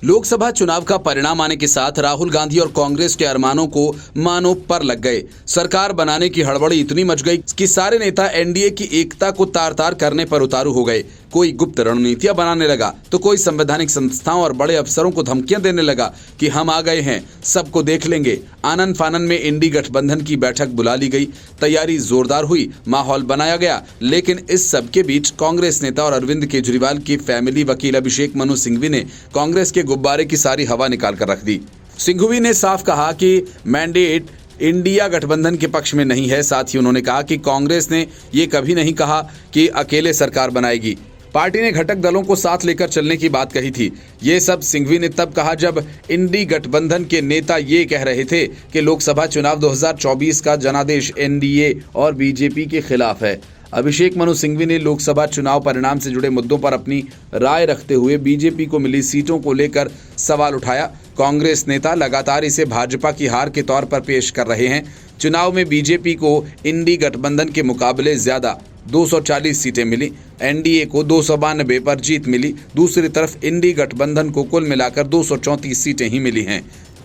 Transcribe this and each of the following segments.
लोकसभा चुनाव का परिणाम आने के साथ राहुल गांधी और कांग्रेस के अरमानों को मानो पर लग गए। सरकार बनाने की हड़बड़ी इतनी मच गई कि सारे नेता एनडीए की एकता को तार तार करने पर उतारू हो गए। कोई गुप्त रणनीतियां बनाने लगा तो कोई संवैधानिक संस्थाओं और बड़े अफसरों को धमकियां देने लगा कि हम आ गए हैं, सबको देख लेंगे। आनन फानन में इंडी गठबंधन की बैठक बुला ली गई, तैयारी जोरदार हुई, माहौल बनाया गया। लेकिन इस सब के बीच कांग्रेस नेता और अरविंद केजरीवाल की फैमिली वकील अभिषेक मनु सिंघवी ने कांग्रेस के गुब्बारे की सारी हवा निकाल कर रख दी। सिंघवी ने साफ कहा कि मैंडेट इंडिया गठबंधन के पक्ष में नहीं है। साथ ही उन्होंने कहा कि कांग्रेस ने ये कभी नहीं कहा कि अकेले सरकार बनाएगी। पार्टी ने घटक दलों को साथ लेकर चलने की बात कही थी। ये सब सिंघवी ने तब कहा जब इंडी गठबंधन के नेता ये कह रहे थे कि लोकसभा चुनाव 2024 का जनादेश एनडीए और बीजेपी के खिलाफ है। अभिषेक मनु सिंघवी ने लोकसभा चुनाव परिणाम से जुड़े मुद्दों पर अपनी राय रखते हुए बीजेपी को मिली सीटों को लेकर सवाल उठाया। कांग्रेस नेता लगातार इसे भाजपा की हार के तौर पर पेश कर रहे हैं। चुनाव में बीजेपी को इंडी गठबंधन के मुकाबले ज्यादा 240 सीटें मिली, एनडीए को 292 पर जीत मिली। दूसरी तरफ इंडी गठबंधन को कुल मिलाकर 234 सीटें ही मिली हैं।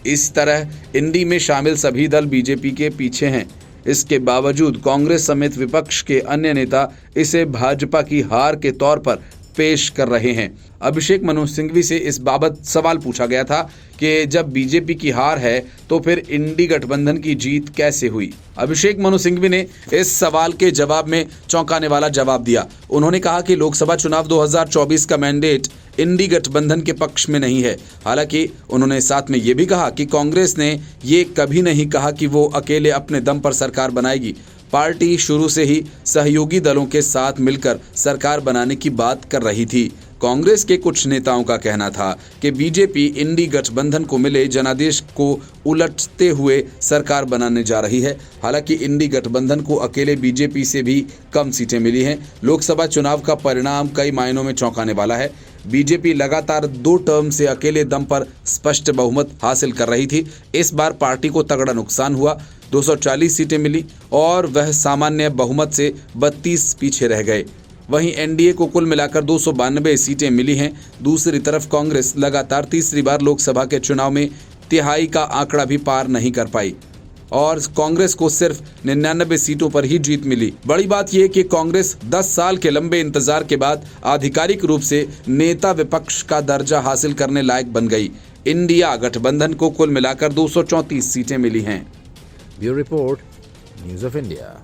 इस तरह इंडी में शामिल सभी दल बीजेपी के पीछे हैं। इसके बावजूद कांग्रेस समेत विपक्ष के अन्य नेता इसे भाजपा की हार के तौर पर पेश कर रहे हैं। अभिषेक मनु सिंघवी से इस बाबत सवाल पूछा गया था कि जब बीजेपी की हार है तो फिर इंडी गठबंधन की जीत कैसे हुई। अभिषेक मनु सिंघवी ने इस सवाल के जवाब में चौंकाने वाला जवाब दिया। उन्होंने कहा कि लोकसभा चुनाव 2024 का मैंडेट इंडी गठबंधन के पक्ष में नहीं है। हालांकि उन्होंने साथ में ये भी कहा कि कांग्रेस ने ये कभी नहीं कहा कि वो अकेले अपने दम पर सरकार बनाएगी। पार्टी शुरू से ही सहयोगी दलों के साथ मिलकर सरकार बनाने की बात कर रही थी। कांग्रेस के कुछ नेताओं का कहना था कि बीजेपी इंडी गठबंधन को मिले जनादेश को उलटते हुए सरकार बनाने जा रही है। हालांकि इंडी गठबंधन को अकेले बीजेपी से भी कम सीटें मिली हैं। लोकसभा चुनाव का परिणाम कई मायनों में चौंकाने वाला है। बीजेपी लगातार 2 टर्म से अकेले दम पर स्पष्ट बहुमत हासिल कर रही थी। इस बार पार्टी को तगड़ा नुकसान हुआ, 240 सीटें मिली और वह सामान्य बहुमत से 32 पीछे रह गए। वहीं एनडीए को कुल मिलाकर 292 सीटें मिली हैं। दूसरी तरफ कांग्रेस लगातार तीसरी बार लोकसभा के चुनाव में तिहाई का आंकड़ा भी पार नहीं कर पाई और कांग्रेस को सिर्फ 99 सीटों पर ही जीत मिली। बड़ी बात यह कि कांग्रेस 10 साल के लंबे इंतजार के बाद आधिकारिक रूप से नेता विपक्ष का दर्जा हासिल करने लायक बन गई। इंडिया गठबंधन को कुल मिलाकर 234 सीटें मिली हैं। Bureau report, news of India.